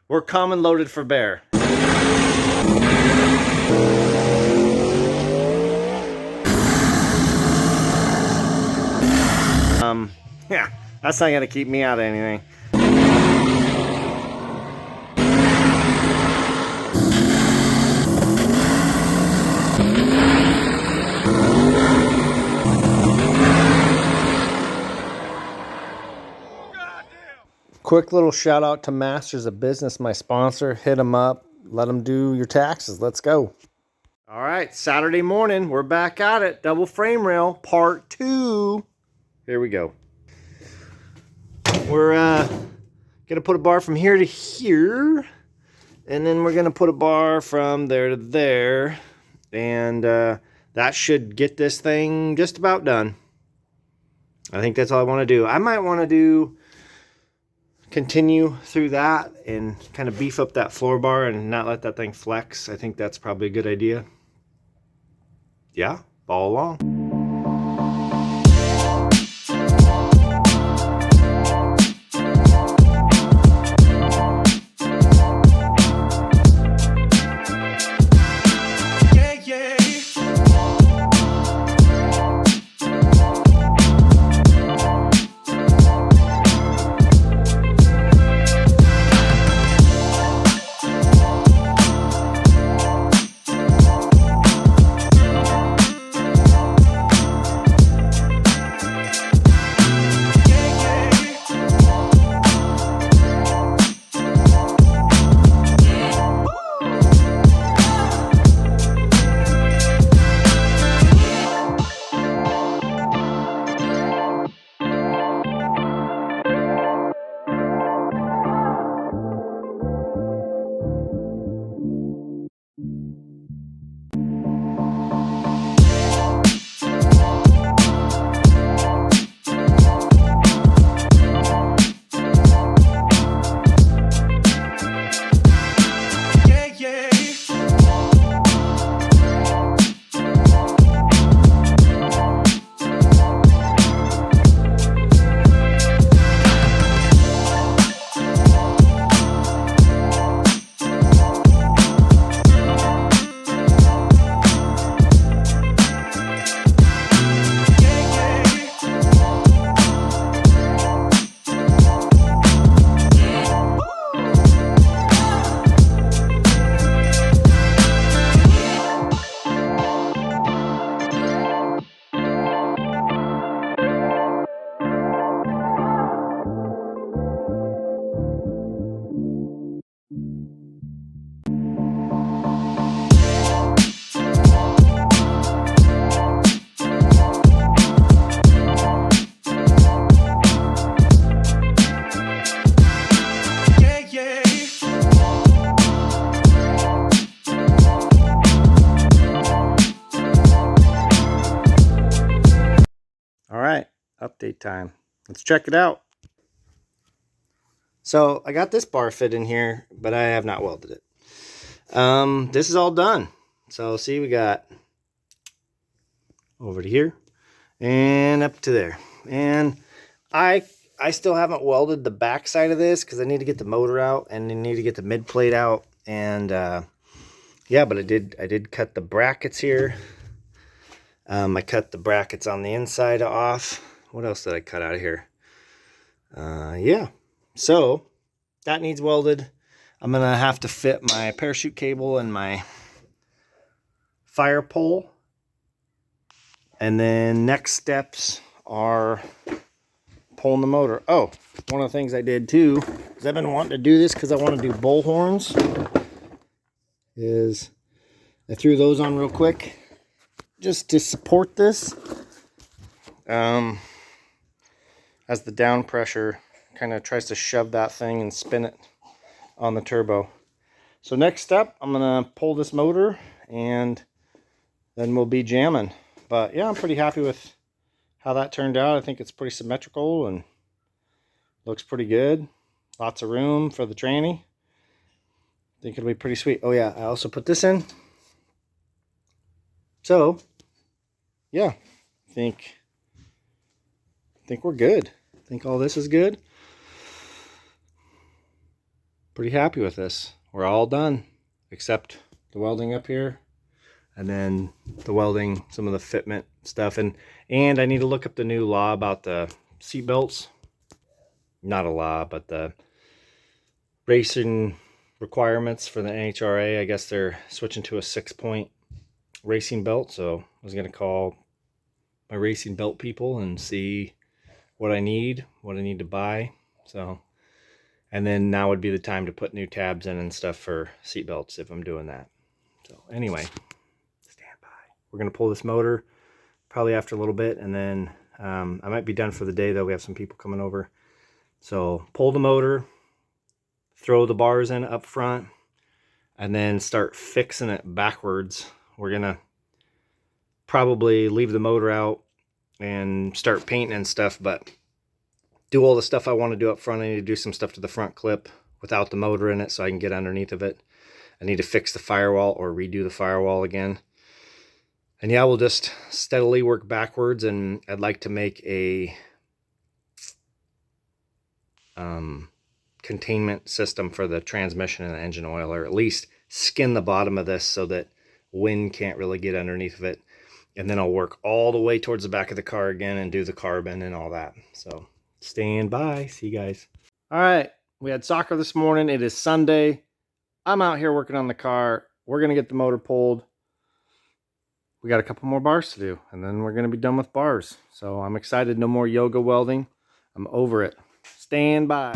We're common loaded for bear. Yeah, that's not gonna keep me out of anything. Quick little shout out to Masters of Business, my sponsor. Hit them up. Let them do your taxes. Let's go. All right, Saturday morning. We're back at it. Double frame rail, part 2. Here we go. We're going to put a bar from here to here. And then we're going to put a bar from there to there. And that should get this thing just about done. I think that's all I want to do. I might want to continue through that and kind of beef up that floor bar and not let that thing flex. I think that's probably a good idea. Yeah, follow along. All right, update time. Let's check it out. So I got this bar fit in here, but I have not welded it. This is all done. So see, we got over to here and up to there. And I still haven't welded the back side of this because I need to get the motor out and I need to get the mid plate out. And yeah, but I did cut the brackets here. I cut the brackets on the inside off. What else did I cut out of here? Yeah, so that needs welded. I'm gonna have to fit my parachute cable and my fire pole. And then next steps are pulling the motor. Oh, one of the things I did too, because I've been wanting to do this because I want to do bull horns, is I threw those on real quick just to support this, as the down pressure kind of tries to shove that thing and spin it on the turbo. So next step, I'm gonna pull this motor and then we'll be jamming. But yeah, I'm pretty happy with how that turned out. I think it's pretty symmetrical and looks pretty good. Lots of room for the tranny. I think it'll be pretty sweet. Oh yeah, I also put this in. So yeah, I think we're good. I think all this is good. pretty happy with this. We're all done except the welding up here, and then the welding, some of the fitment stuff, and I need to look up the new law about the seat belts. Not a law, but the racing requirements for the NHRA. I guess they're switching to a 6-point racing belt, so I was going to call my racing belt people and see what I need to buy. So, and then now would be the time to put new tabs in and stuff for seat belts if I'm doing that. So anyway, stand by. We're going to pull this motor probably after a little bit, and then I might be done for the day, though. We have some people coming over. So pull the motor, throw the bars in up front, and then start fixing it backwards. We're gonna probably leave the motor out and start painting and stuff, but do all the stuff I want to do up front. I need to do some stuff to the front clip without the motor in it so I can get underneath of it. I need to fix the firewall or redo the firewall again. And yeah, we'll just steadily work backwards, and I'd like to make a containment system for the transmission and the engine oil, or at least skin the bottom of this so that wind can't really get underneath of it. And then I'll work all the way towards the back of the car again and do the carbon and all that. So stand by. See you guys. All right, we had soccer this morning. It is Sunday. I'm out here working on the car. We're gonna get the motor pulled. We got a couple more bars to do, and then we're gonna be done with bars. So I'm excited. No more yoga welding. I'm over it. Stand by.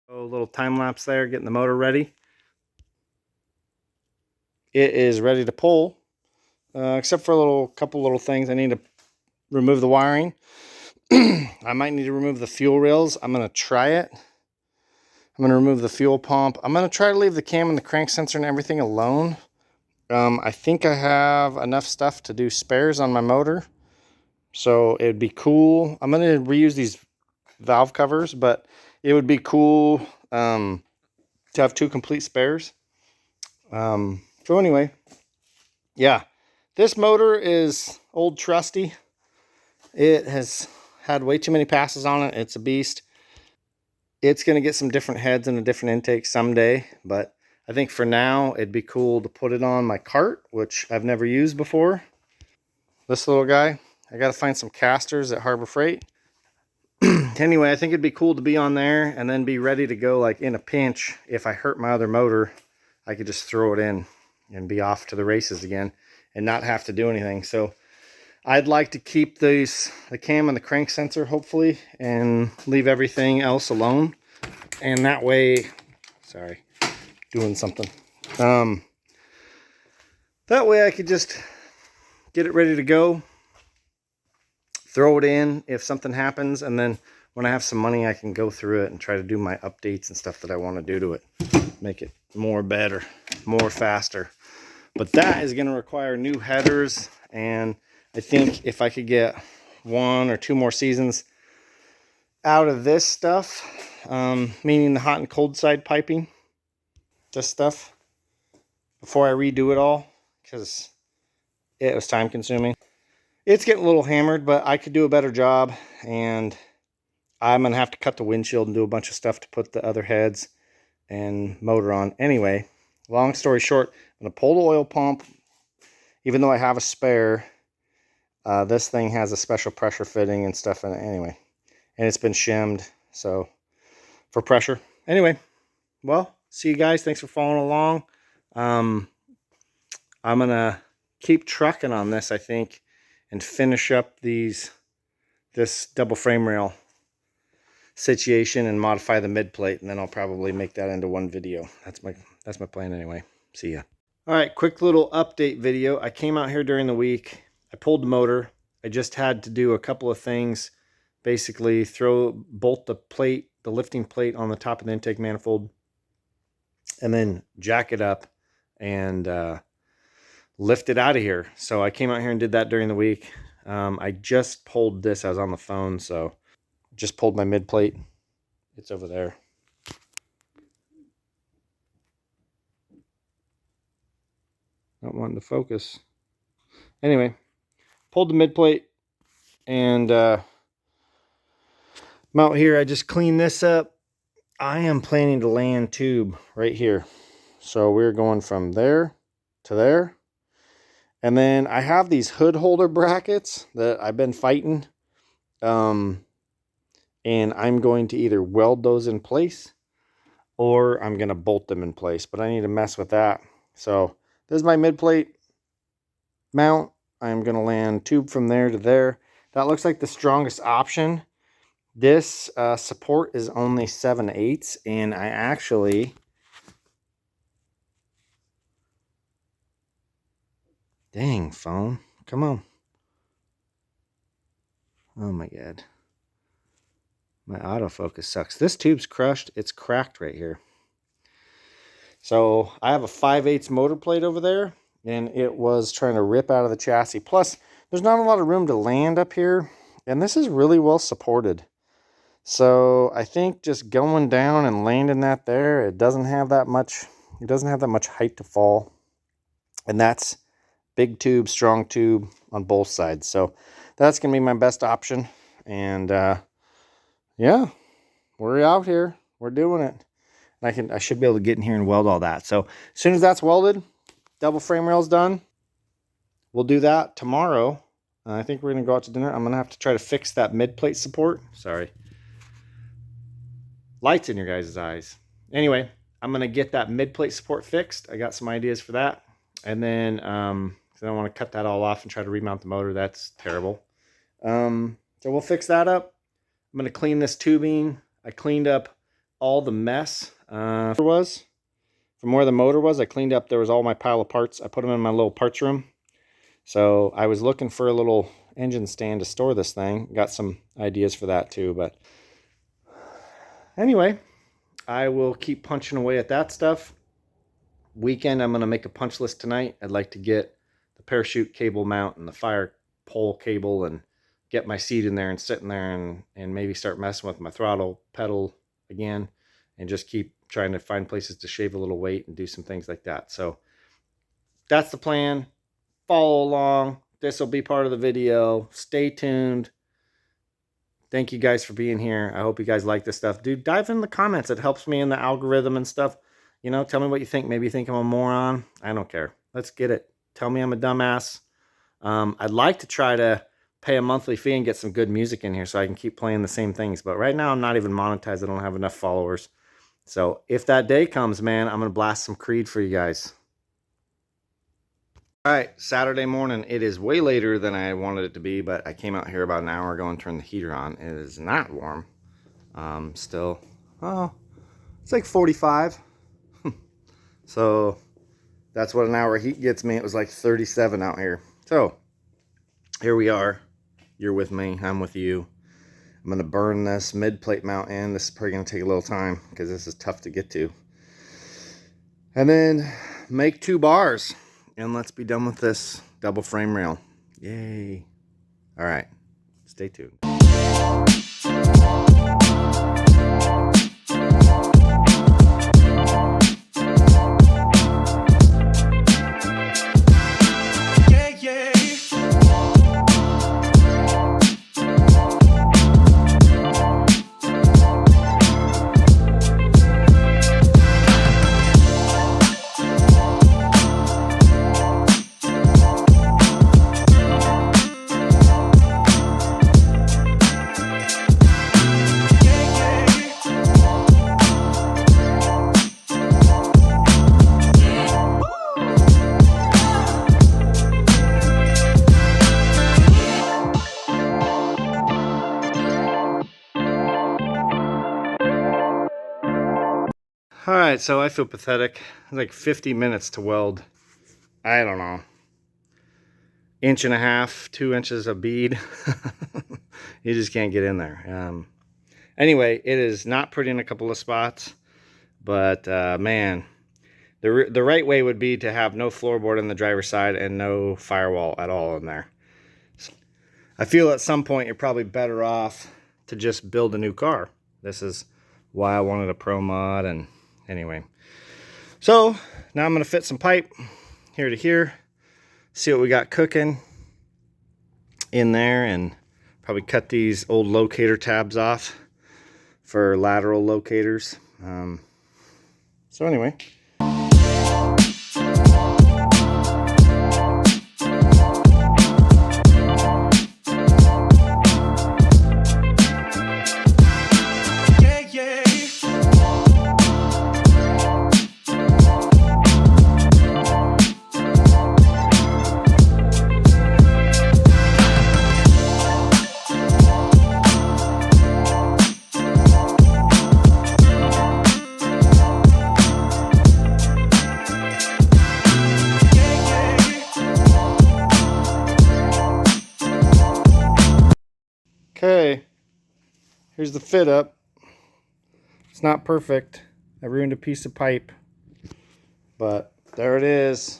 Little time lapse there, getting the motor ready. It is ready to pull, except for a couple little things. I need to remove the wiring. I might need to remove the fuel rails. I'm going to try it. I'm going to remove the fuel pump. I'm going to try to leave the cam and the crank sensor and everything alone. I think I have enough stuff to do spares on my motor, so it'd be cool. I'm going to reuse these valve covers, but it would be cool to have 2 complete spares. So anyway, yeah, this motor is old trusty. It has had way too many passes on it. It's a beast. It's going to get some different heads and a different intake someday, but I think for now it'd be cool to put it on my cart, which I've never used before. This little guy, I got to find some casters at Harbor Freight. Anyway, I think it'd be cool to be on there and then be ready to go, like in a pinch. If I hurt my other motor, I could just throw it in and be off to the races again and not have to do anything. So I'd like to keep the cam and the crank sensor, hopefully, and leave everything else alone. And that way, sorry, doing something. That way I could just get it ready to go, throw it in if something happens, and then when I have some money, I can go through it and try to do my updates and stuff that I want to do to it. Make it more better, more faster. But that is going to require new headers, and I think if I could get 1 or 2 more seasons out of this stuff, meaning the hot and cold side piping, this stuff, before I redo it all, because it was time consuming. It's getting a little hammered, but I could do a better job, and I'm going to have to cut the windshield and do a bunch of stuff to put the other heads and motor on. Anyway, long story short, I'm going to pull the oil pump. Even though I have a spare, this thing has a special pressure fitting and stuff in it anyway. And it's been shimmed, so, for pressure. Anyway, well, see you guys. Thanks for following along. I'm going to keep trucking on this, I think, and finish up this double frame rail situation and modify the mid plate, and then I'll probably make that into one video. That's my plan anyway. See ya. All right, quick little update video. I came out here during the week. I pulled the motor. I just had to do a couple of things. Basically, bolt the plate, the lifting plate on the top of the intake manifold, and then jack it up and lift it out of here. So I came out here and did that during the week. I just pulled this. I was on the phone, so just pulled my mid plate. It's over there. Not wanting to focus. Anyway, pulled the mid plate, and I'm out here. I just cleaned this up. I am planning to land tube right here. So we're going from there to there. And then I have these hood holder brackets that I've been fighting. And I'm going to either weld those in place or I'm going to bolt them in place. But I need to mess with that. So this is my mid plate mount. I'm going to land tube from there to there. That looks like the strongest option. This support is only 7/8, and I actually... Dang, phone. Come on. Oh my god. My autofocus sucks. This tube's crushed. It's cracked right here. So I have a 5/8 motor plate over there, and it was trying to rip out of the chassis. Plus, there's not a lot of room to land up here, and this is really well supported. So I think just going down and landing that there, it doesn't have that much height to fall. And that's big tube, strong tube on both sides. So that's going to be my best option. And yeah, we're out here. We're doing it. I should be able to get in here and weld all that. So as soon as that's welded, double frame rail's done, we'll do that tomorrow. I think we're going to go out to dinner. I'm going to have to try to fix that mid plate support. Sorry. Lights in your guys' eyes. Anyway, I'm going to get that mid plate support fixed. I got some ideas for that. And then I don't want to cut that all off and try to remount the motor. That's terrible. So we'll fix that up. I'm going to clean this tubing. I cleaned up all the mess from where the motor was. I cleaned up, there was all my pile of parts. I put them in my little parts room. So I was looking for a little engine stand to store this thing. Got some ideas for that too. But anyway, I will keep punching away at that stuff. Weekend, I'm going to make a punch list tonight. I'd like to get the parachute cable mount and the fire pole cable and get my seat in there and sit in there and maybe start messing with my throttle pedal again and just keep trying to find places to shave a little weight and do some things like that. So that's the plan. Follow along. This will be part of the video. Stay tuned. Thank you guys for being here. I hope you guys like this stuff. Dude, dive in the comments. It helps me in the algorithm and stuff. You know, tell me what you think. Maybe you think I'm a moron. I don't care. Let's get it. Tell me I'm a dumbass. I'd like to try to pay a monthly fee and get some good music in here so I can keep playing the same things. But right now I'm not even monetized. I don't have enough followers. So if that day comes, man, I'm going to blast some Creed for you guys. All right, Saturday morning. It is way later than I wanted it to be, but I came out here about an hour ago and turned the heater on. It is not warm. Still, oh, it's like 45. So that's what an hour heat gets me. It was like 37 out here. So here we are. You're with me. I'm with you. I'm going to burn this mid plate mount in. This is probably going to take a little time because this is tough to get to. And then make 2 bars. And let's be done with this double frame rail. Yay. All right. Stay tuned. All right, so I feel pathetic. Like 50 minutes to weld, I don't know, 1.5 2 inches of bead. You just can't get in there. Anyway, it is not pretty in a couple of spots, but man, the right way would be to have no floorboard on the driver's side and no firewall at all in there. So I feel at some point you're probably better off to just build a new car. This is why I wanted a Pro Mod. And anyway, so now I'm going to fit some pipe here to here, see what we got cooking in there, and probably cut these old locator tabs off for lateral locators. So anyway. Okay, here's the fit up. It's not perfect. I ruined a piece of pipe, but there it is.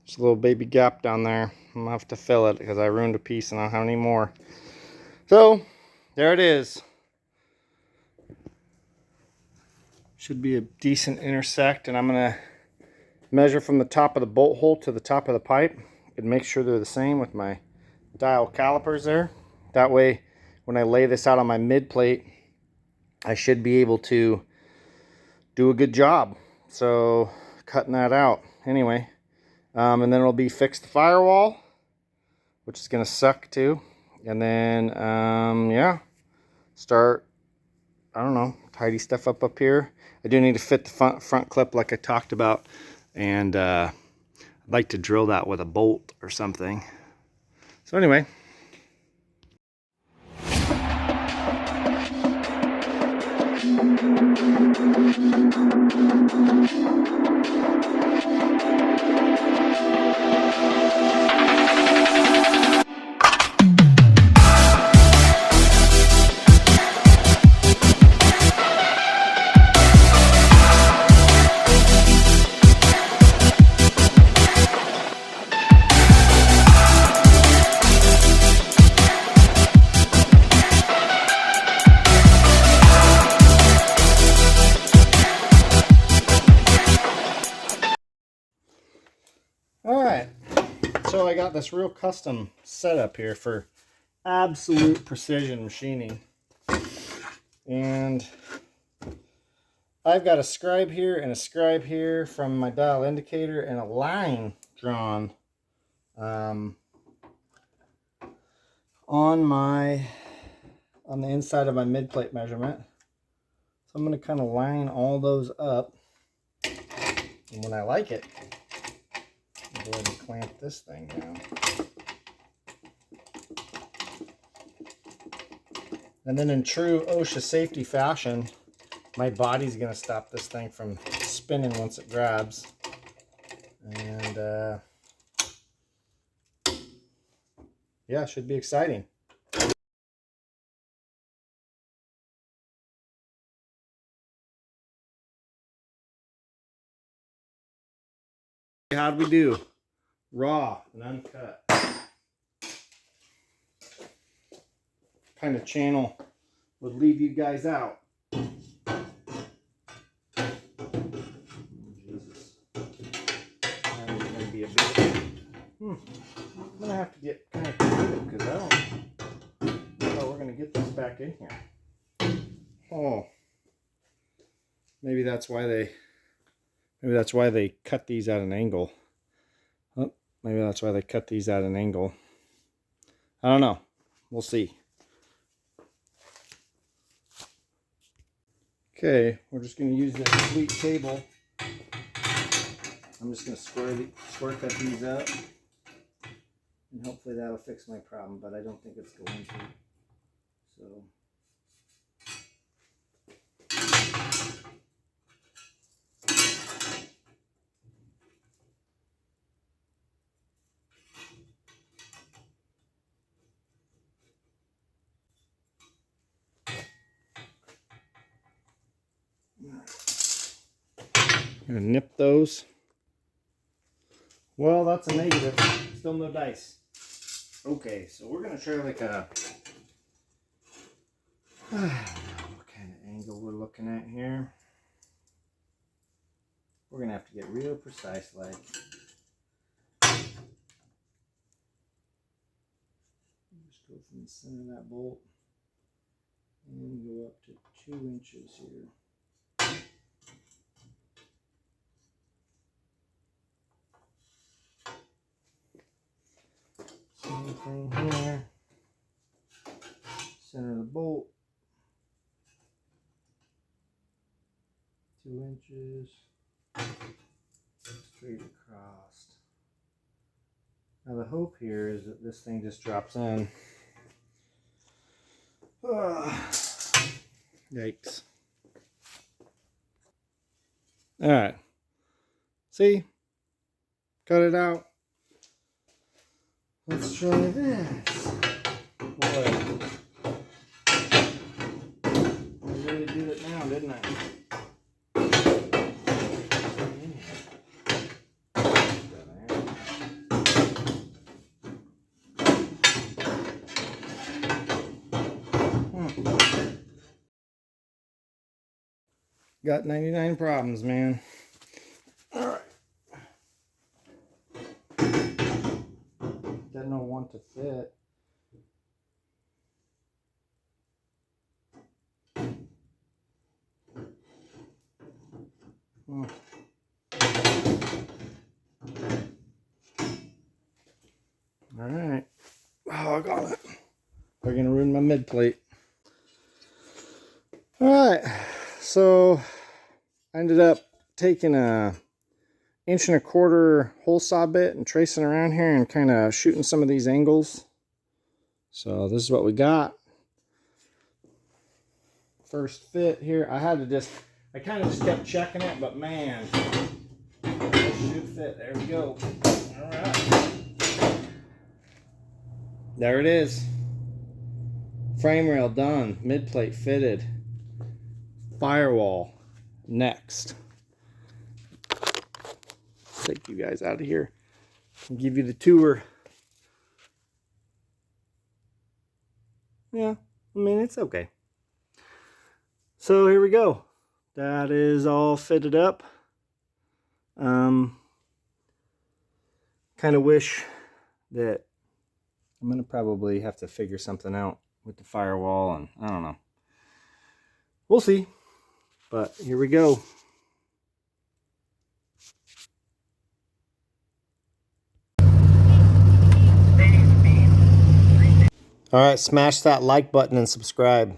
There's a little baby gap down there. I'm gonna have to fill it because I ruined a piece and I don't have any more. So there it is. Should be a decent intersect, and I'm gonna measure from the top of the bolt hole to the top of the pipe and make sure they're the same with my dial calipers there. That way, when I lay this out on my mid plate, I should be able to do a good job. So, cutting that out. Anyway, and then it'll be fix the firewall, which is going to suck too. And then, yeah, start, I don't know, tidy stuff up here. I do need to fit the front clip like I talked about. And I'd like to drill that with a bolt or something. So anyway. Alright, so I got this real custom setup here for absolute precision machining. And I've got a scribe here and a scribe here from my dial indicator and a line drawn on the inside of my mid plate measurement. So I'm going to kind of line all those up, and when I like it, I'll go ahead and clamp this thing down. And then in true OSHA safety fashion, my body's going to stop this thing from spinning once it grabs. And yeah, it should be exciting. How'd we do? Raw and uncut. kind of channel would leave you guys out. Jesus. That is going to be a big... I'm going to have to get kind of creative because I don't know how we're going to get this back in here. Oh. Maybe that's why they cut these at an angle. Oh, maybe that's why they cut these at an angle. I don't know. We'll see. Okay, we're just going to use this sweet table. I'm just going to square cut these up. And hopefully that'll fix my problem, but I don't think it's going to. So... I'm gonna nip those. Well, that's a negative. Still no dice. Okay, so we're gonna try like a... I don't know what kind of angle we're looking at here. We're gonna have to get real precise, like. Just go from the center of that bolt and go up to 2 inches here. Same thing here. Center of the bolt. 2 inches. Straight across. Now the hope here is that this thing just drops in. Yikes. Alright. See? Cut it out. Let's try this. Boy. I really did it now, didn't I? Got 99 problems, man. All right. Didn't know one to fit. All right. Oh, I got it. They're gonna ruin my mid plate. All right. So I ended up taking a 1.25" hole saw bit and tracing around here and kind of shooting some of these angles. So this is what we got. First fit here. I kind of just kept checking it, but man, this should fit. There we go. All right. There it is. Frame rail done. Mid plate fitted. Firewall next. Take you guys out of here and give you the tour. Yeah, I mean, it's okay. So here we go. That is all fitted up. Kind of wish that I'm gonna probably have to figure something out with the firewall, and I don't know. We'll see. But here we go. All right, smash that like button and subscribe.